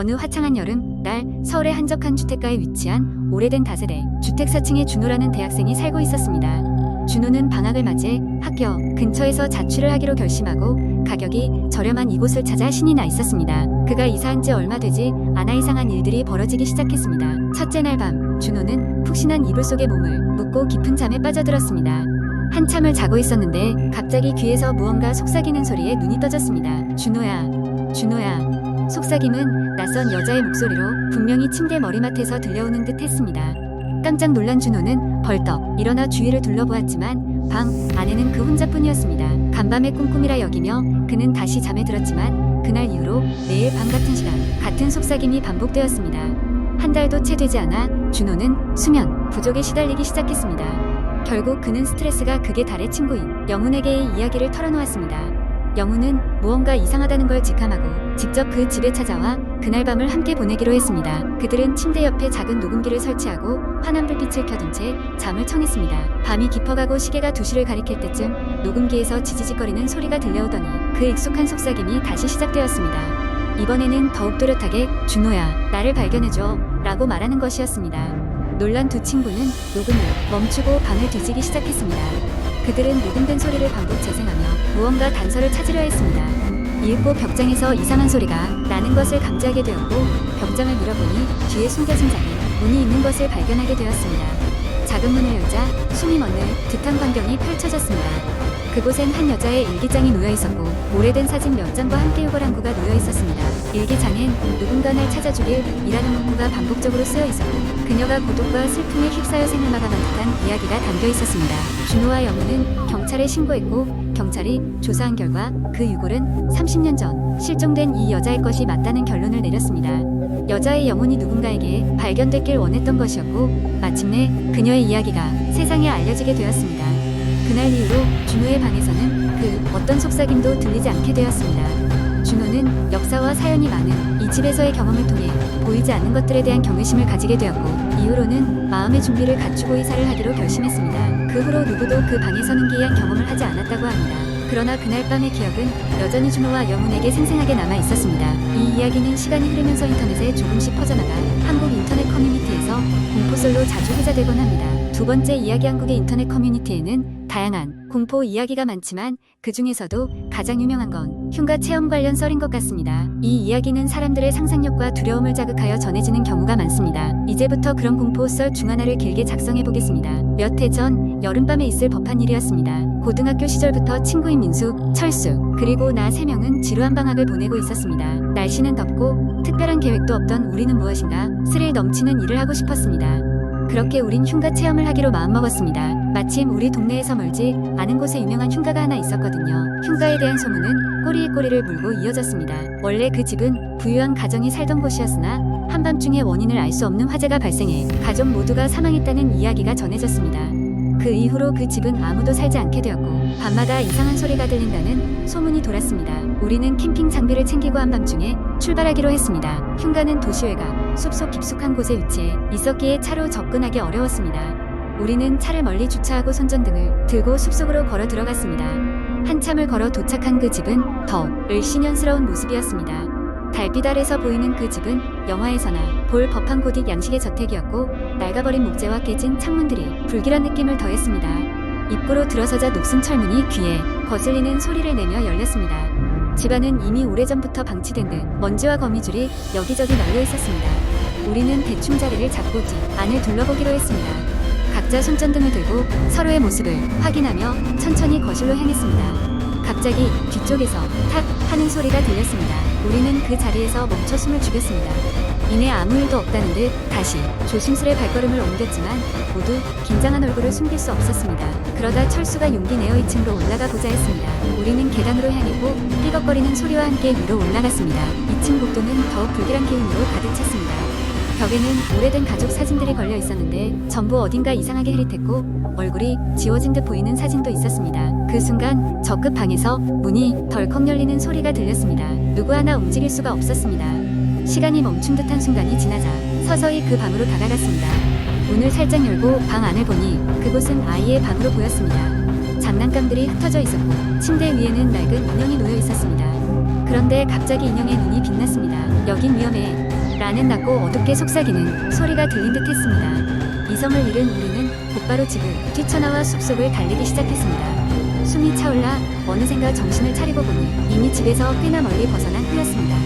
어느 화창한 여름 날 서울의 한적한 주택가에 위치한 오래된 다세대 주택 4층에 준호라는 대학생이 살고 있었습니다. 준호는 방학을 맞이해 학교 근처에서 자취를 하기로 결심하고 가격이 저렴한 이곳을 찾아 신이 나 있었습니다. 그가 이사한 지 얼마 되지 않아 이상한 일들이 벌어지기 시작했습니다. 첫째 날 밤 준호는 푹신한 이불 속에 몸을 묻고 깊은 잠에 빠져들었습니다. 한참을 자고 있었는데 갑자기 귀에서 무언가 속삭이는 소리에 눈이 떠졌습니다. 준호야, 준호야. 속삭임은 낯선 여자의 목소리로 분명히 침대 머리맡에서 들려오는 듯 했습니다. 깜짝 놀란 준호는 벌떡 일어나 주위를 둘러보았지만 방 안에는 그 혼자뿐이었습니다. 간밤의 꿈꿈이라 여기며 그는 다시 잠에 들었지만 그날 이후로 매일 밤 같은 시간 같은 속삭임이 반복되었습니다. 한 달도 채 되지 않아 준호는 수면 부족에 시달리기 시작했습니다. 결국 그는 스트레스가 극에 달해 친구인 영훈에게의 이야기를 털어놓았습니다. 영훈은 무언가 이상하다는 걸 직감하고 직접 그 집에 찾아와 그날 밤을 함께 보내기로 했습니다. 그들은 침대 옆에 작은 녹음기를 설치하고 환한 불빛을 켜둔 채 잠을 청했습니다. 밤이 깊어가고 시계가 2시를 가리킬 때쯤 녹음기에서 지지직거리는 소리가 들려오더니 그 익숙한 속삭임이 다시 시작되었습니다. 이번에는 더욱 또렷하게 준호야, 나를 발견해줘 라고 말하는 것이었습니다. 놀란 두 친구는 녹음을 멈추고 방을 뒤지기 시작했습니다. 그들은 녹음된 소리를 반복 재생하며 무언가 단서를 찾으려 했습니다. 이윽고 벽장에서 이상한 소리가 나는 것을 감지하게 되었고 벽장을 밀어보니 뒤에 숨겨진 작은 문이 있는 것을 발견하게 되었습니다. 작은 문을 열자 숨이 멎는 듯한 광경이 펼쳐졌습니다. 그곳엔 한 여자의 일기장이 놓여 있었고 오래된 사진 몇 장과 함께 유골 한 구가 놓여 있었습니다. 일기장엔 누군가 날 찾아주길 이라는 문구가 반복적으로 쓰여 있었고 그녀가 고독과 슬픔에 휩싸여 생을 마감한 듯한 이야기가 담겨 있었습니다. 준호와 영훈은 경찰에 신고했고 경찰이 조사한 결과 그 유골은 30년 전 실종된 이 여자의 것이 맞다는 결론을 내렸습니다. 여자의 영혼이 누군가에게 발견됐길 원했던 것이었고 마침내 그녀의 이야기가 세상에 알려지게 되었습니다. 그날 이후로 준호의 방에서는 그 어떤 속삭임도 들리지 않게 되었습니다. 준호는 역사와 사연이 많은 이 집에서의 경험을 통해 보이지 않는 것들에 대한 경외심을 가지게 되었고 이후로는 마음의 준비를 갖추고 이사를 하기로 결심했습니다. 그 후로 누구도 그 방에서는 기이한 경험을 하지 않았다고 합니다. 그러나 그날 밤의 기억은 여전히 준호와 영훈에게 생생하게 남아 있었습니다. 이 이야기는 시간이 흐르면서 인터넷에 조금씩 퍼져나가 한국 인터넷 커뮤니티에서 공포썰로 자주 회자되곤 합니다. 두 번째 이야기 한국의 인터넷 커뮤니티에는 다양한 공포 이야기가 많지만 그 중에서도 가장 유명한 건 흉가 체험 관련 썰인 것 같습니다. 이 이야기는 사람들의 상상력과 두려움을 자극하여 전해지는 경우가 많습니다. 이제부터 그런 공포 썰 중 하나를 길게 작성해 보겠습니다. 몇 해 전 여름밤에 있을 법한 일이었습니다. 고등학교 시절부터 친구인 민수, 철수, 그리고 나 3명은 지루한 방학을 보내고 있었습니다. 날씨는 덥고 특별한 계획도 없던 우리는 무엇인가 스릴 넘치는 일을 하고 싶었습니다. 그렇게 우린 흉가 체험을 하기로 마음먹었습니다. 마침 우리 동네에서 멀지 않은 곳에 유명한 흉가가 하나 있었거든요. 흉가에 대한 소문은 꼬리에 꼬리를 물고 이어졌습니다. 원래 그 집은 부유한 가정이 살던 곳이었으나 한밤중에 원인을 알 수 없는 화재가 발생해 가족 모두가 사망했다는 이야기가 전해졌습니다. 그 이후로 그 집은 아무도 살지 않게 되었고 밤마다 이상한 소리가 들린다는 소문이 돌았습니다. 우리는 캠핑 장비를 챙기고 한밤중에 출발하기로 했습니다. 흉가는 도시 외곽, 숲속 깊숙한 곳에 위치해 있었기에 차로 접근하기 어려웠습니다. 우리는 차를 멀리 주차하고 손전등을 들고 숲속으로 걸어 들어갔습니다. 한참을 걸어 도착한 그 집은 더욱 을씨년스러운 모습이었습니다. 달빛 아래서 보이는 그 집은 영화에서나 볼 법한 고딕 양식의 저택이었고 낡아버린 목재와 깨진 창문들이 불길한 느낌을 더했습니다. 입구로 들어서자 녹슨 철문이 귀에 거슬리는 소리를 내며 열렸습니다. 집안은 이미 오래전부터 방치된 듯 먼지와 거미줄이 여기저기 널려 있었습니다. 우리는 대충 자리를 잡고 집 안을 둘러보기로 했습니다. 각자 손전등을 들고 서로의 모습을 확인하며 천천히 거실로 향했습니다. 갑자기 뒤쪽에서 탁 하는 소리가 들렸습니다. 우리는 그 자리에서 멈춰 숨을 죽였습니다. 이내 아무 일도 없다는 듯 다시 조심스레 발걸음을 옮겼지만 모두 긴장한 얼굴을 숨길 수 없었습니다. 그러다 철수가 용기 내어 2층으로 올라가 보자 했습니다. 우리는 계단으로 향했고 삐걱거리는 소리와 함께 위로 올라갔습니다. 2층 복도는 더욱 불길한 기운으로 가득 찼습니다. 벽에는 오래된 가족 사진들이 걸려 있었는데 전부 어딘가 이상하게 흐릿했고 얼굴이 지워진 듯 보이는 사진도 있었습니다. 그 순간 저 끝 방에서 문이 덜컥 열리는 소리가 들렸습니다. 누구 하나 움직일 수가 없었습니다. 시간이 멈춘 듯한 순간이 지나자 서서히 그 방으로 다가갔습니다. 문을 살짝 열고 방 안을 보니 그곳은 아이의 방으로 보였습니다. 장난감들이 흩어져 있었고 침대 위에는 낡은 인형이 놓여 있었습니다. 그런데 갑자기 인형의 눈이 빛났습니다. 여긴 위험해 라는 낮고 어둡게 속삭이는 소리가 들린 듯 했습니다. 이성을 잃은 우리는 곧바로 집을 뛰쳐나와 숲속을 달리기 시작했습니다. 숨이 차올라 어느샌가 정신을 차리고 보니 이미 집에서 꽤나 멀리 벗어난 후였습니다.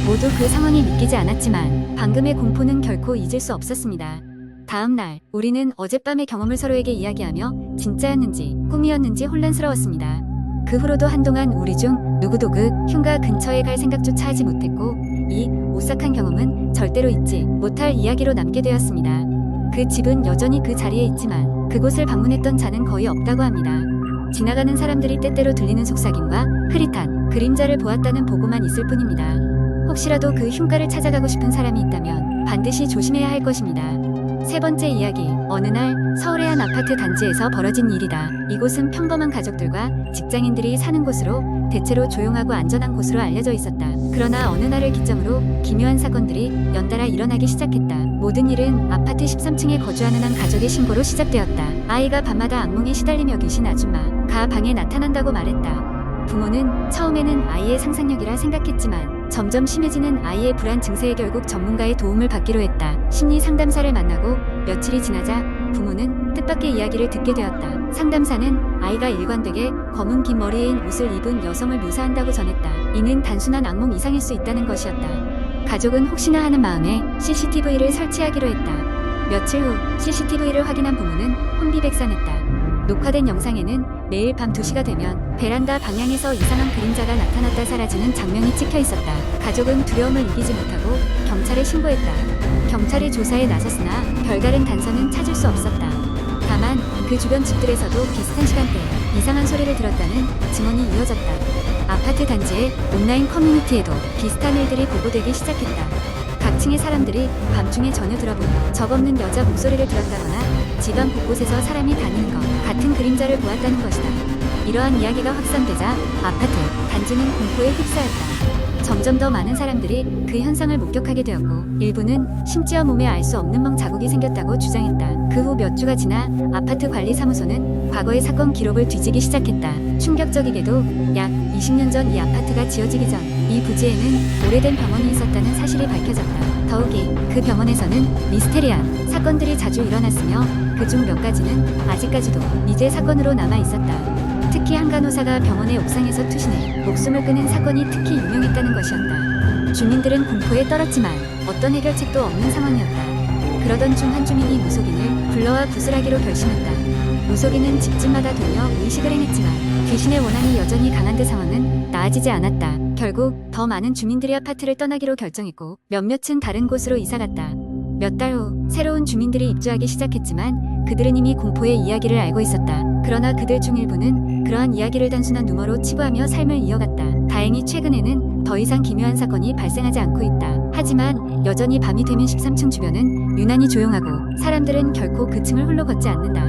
모두 그 상황이 믿기지 않았지만 방금의 공포는 결코 잊을 수 없었습니다. 다음 날 우리는 어젯밤의 경험을 서로에게 이야기하며 진짜였는지 꿈이었는지 혼란스러웠습니다. 그 후로도 한동안 우리 중 누구도 그 흉가 근처에 갈 생각조차 하지 못했고 이 오싹한 경험은 절대로 잊지 못할 이야기로 남게 되었습니다. 그 집은 여전히 그 자리에 있지만 그곳을 방문했던 자는 거의 없다고 합니다. 지나가는 사람들이 때때로 들리는 속삭임과 흐릿한 그림자를 보았다는 보고만 있을 뿐입니다. 혹시라도 그 흉가를 찾아가고 싶은 사람이 있다면 반드시 조심해야 할 것입니다. 세 번째 이야기. 어느 날 서울의 한 아파트 단지에서 벌어진 일이다. 이곳은 평범한 가족들과 직장인들이 사는 곳으로 대체로 조용하고 안전한 곳으로 알려져 있었다. 그러나 어느 날을 기점으로 기묘한 사건들이 연달아 일어나기 시작했다. 모든 일은 아파트 13층에 거주하는 한 가족의 신고로 시작되었다. 아이가 밤마다 악몽에 시달리며 귀신 아줌마가 방에 나타난다고 말했다. 부모는 처음에는 아이의 상상력이라 생각했지만 점점 심해지는 아이의 불안 증세에 결국 전문가의 도움을 받기로 했다. 심리 상담사를 만나고 며칠이 지나자 부모는 뜻밖의 이야기를 듣게 되었다. 상담사는 아이가 일관되게 검은 긴 머리에 옷을 입은 여성을 묘사한다고 전했다. 이는 단순한 악몽 이상일 수 있다는 것이었다. 가족은 혹시나 하는 마음에 CCTV를 설치하기로 했다. 며칠 후 CCTV를 확인한 부모는 혼비백산했다. 녹화된 영상에는 매일 밤 2시가 되면 베란다 방향에서 이상한 그림자가 나타났다 사라지는 장면이 찍혀 있었다. 가족은 두려움을 이기지 못하고 경찰에 신고했다. 경찰이 조사에 나섰으나 별다른 단서는 찾을 수 없었다. 다만 그 주변 집들에서도 비슷한 시간대에 이상한 소리를 들었다는 증언이 이어졌다. 아파트 단지의 온라인 커뮤니티에도 비슷한 일들이 보고되기 시작했다. 각 층의 사람들이 밤중에 전혀 들어본 적 없는 여자 목소리를 들었다거나 집안 곳곳에서 사람이 다니는 것 같은 그림자를 보았다는 것이다. 이러한 이야기가 확산되자 아파트 단지는 공포에 휩싸였다. 점점 더 많은 사람들이 그 현상을 목격하게 되었고 일부는 심지어 몸에 알 수 없는 멍 자국이 생겼다고 주장했다. 그 후 몇 주가 지나 아파트 관리사무소는 과거의 사건 기록을 뒤지기 시작했다. 충격적이게도 약 20년 전 이 아파트가 지어지기 전 이 부지에는 오래된 병원이 있었다는 사실이 밝혀졌다. 더욱이 그 병원에서는 미스테리한 사건들이 자주 일어났으며 그중 몇 가지는 아직까지도 미제 사건으로 남아 있었다. 특히 한 간호사가 병원의 옥상에서 투신해 목숨을 끊은 사건이 특히 유명했다는 것이었다. 주민들은 공포에 떨었지만 어떤 해결책도 없는 상황이었다. 그러던 중 한 주민이 무속인을 불러와 구슬하기로 결심했다. 무속인은 집집마다 돌며 의식을 행했지만 귀신의 원한이 여전히 강한 데 상황은 나아지지 않았다. 결국 더 많은 주민들이 아파트를 떠나기로 결정했고 몇몇은 다른 곳으로 이사갔다. 몇 달 후 새로운 주민들이 입주하기 시작했지만 그들은 이미 공포의 이야기를 알고 있었다. 그러나 그들 중 일부는 그러한 이야기를 단순한 루머로 치부하며 삶을 이어갔다. 다행히 최근에는 더 이상 기묘한 사건이 발생하지 않고 있다. 하지만 여전히 밤이 되면 13층 주변은 유난히 조용하고 사람들은 결코 그 층을 홀로 걷지 않는다.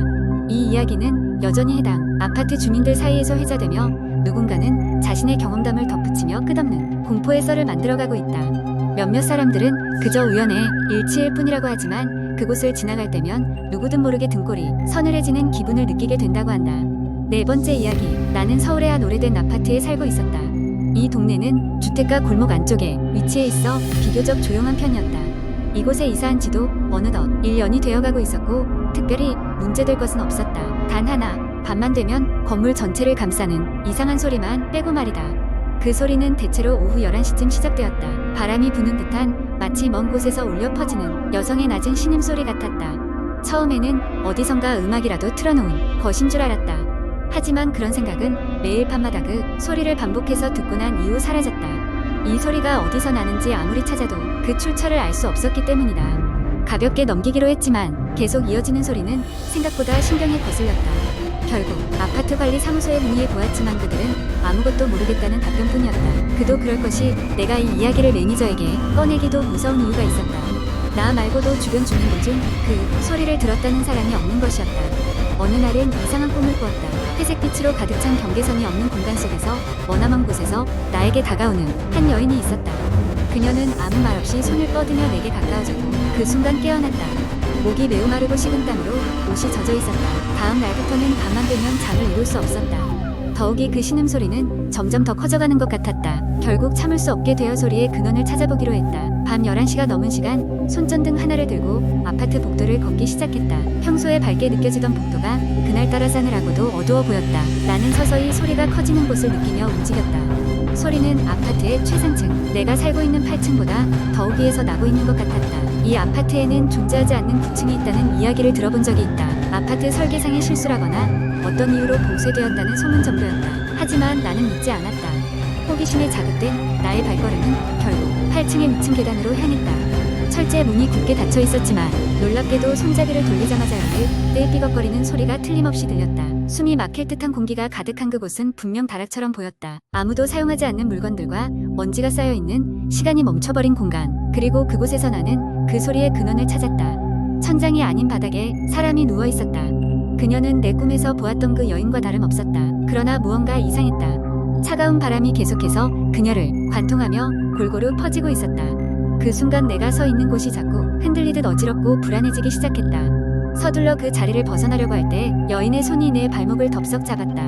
이 이야기는 여전히 해당 아파트 주민들 사이에서 회자되며 누군가는 자신의 경험담을 덧붙이며 끝없는 공포의 썰을 만들어가고 있다. 몇몇 사람들은 그저 우연의 일치일 뿐이라고 하지만 그곳을 지나갈 때면 누구든 모르게 등골이 서늘해지는 기분을 느끼게 된다고 한다. 네 번째 이야기. 나는 서울의 한 오래된 아파트에 살고 있었다. 이 동네는 주택가 골목 안쪽에 위치해 있어 비교적 조용한 편이었다. 이곳에 이사한 지도 어느덧 1년이 되어가고 있었고 특별히 문제될 것은 없었다. 단 하나, 밤만 되면 건물 전체를 감싸는 이상한 소리만 빼고 말이다. 그 소리는 대체로 오후 11시쯤 시작되었다. 바람이 부는 듯한 마치 먼 곳에서 울려 퍼지는 여성의 낮은 신음소리 같았다. 처음에는 어디선가 음악이라도 틀어놓은 것인 줄 알았다. 하지만 그런 생각은 매일 밤마다 그 소리를 반복해서 듣고 난 이후 사라졌다. 이 소리가 어디서 나는지 아무리 찾아도 그 출처를 알 수 없었기 때문이다. 가볍게 넘기기로 했지만 계속 이어지는 소리는 생각보다 신경에 거슬렸다. 결국 아파트 관리 사무소에 문의해 보았지만 그들은 아무것도 모르겠다는 답변뿐이었다. 그도 그럴 것이 내가 이 이야기를 매니저에게 꺼내기도 무서운 이유가 있었다. 나 말고도 주변 주민들 중 그 소리를 들었다는 사람이 없는 것이었다. 어느 날은 이상한 꿈을 꾸었다. 회색빛으로 가득 찬 경계선이 없는 공간 속에서 머나먼 곳에서 나에게 다가오는 한 여인이 있었다. 그녀는 아무 말 없이 손을 뻗으며 내게 가까워졌고 그 순간 깨어났다. 목이 매우 마르고 식은 땀으로 옷이 젖어 있었다. 다음 날부터는 밤만 되면 잠을 이룰 수 없었다. 더욱이 그 신음소리는 점점 더 커져가는 것 같았다. 결국 참을 수 없게 되어 소리의 근원을 찾아보기로 했다. 밤 11시가 넘은 시간, 손전등 하나를 들고 아파트 복도를 걷기 시작했다. 평소에 밝게 느껴지던 복도가 그날따라 싸늘하고도 어두워 보였다. 나는 서서히 소리가 커지는 곳을 느끼며 움직였다. 소리는 아파트의 최상층, 내가 살고 있는 8층보다 더 위에서 나고 있는 것 같았다. 이 아파트에는 존재하지 않는 9층이 있다는 이야기를 들어본 적이 있다. 아파트 설계상의 실수라거나 어떤 이유로 봉쇄되었다는 소문 정도였다. 하지만 나는 믿지 않았다. 호기심에 자극된 나의 발걸음은 결국 8층의 위층 계단으로 향했다. 철제 문이 굳게 닫혀 있었지만 놀랍게도 손잡이를 돌리자마자 열릴 삐걱거리는 소리가 틀림없이 들렸다. 숨이 막힐 듯한 공기가 가득한 그곳은 분명 다락처럼 보였다. 아무도 사용하지 않는 물건들과 먼지가 쌓여있는 시간이 멈춰버린 공간. 그리고 그곳에서 나는 그 소리의 근원을 찾았다. 천장이 아닌 바닥에 사람이 누워있었다. 그녀는 내 꿈에서 보았던 그 여인과 다름없었다. 그러나 무언가 이상했다. 차가운 바람이 계속해서 그녀를 관통하며 골고루 퍼지고 있었다. 그 순간 내가 서 있는 곳이 자꾸 흔들리듯 어지럽고 불안해지기 시작했다. 서둘러 그 자리를 벗어나려고 할 때 여인의 손이 내 발목을 덥석 잡았다.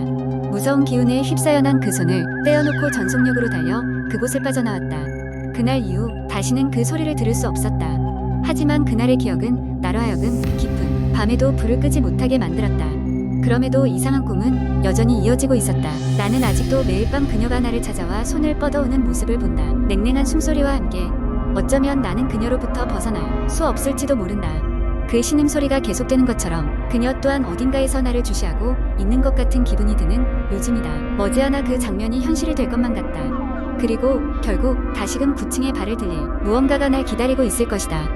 무서운 기운에 휩싸여 난 그 손을 떼어놓고 전속력으로 달려 그곳을 빠져나왔다. 그날 이후 다시는 그 소리를 들을 수 없었다. 하지만 그날의 기억은 나로 하여금 깊은 밤에도 불을 끄지 못하게 만들었다. 그럼에도 이상한 꿈은 여전히 이어지고 있었다. 나는 아직도 매일 밤 그녀가 나를 찾아와 손을 뻗어오는 모습을 본다. 냉랭한 숨소리와 함께 어쩌면 나는 그녀로부터 벗어날 수 없을지도 모른다. 그 신음소리가 계속되는 것처럼 그녀 또한 어딘가에서 나를 주시하고 있는 것 같은 기분이 드는 요즘이다. 머지않아 그 장면이 현실이 될 것만 같다. 그리고 결국 다시금 9층에 발을 들릴 무언가가 날 기다리고 있을 것이다.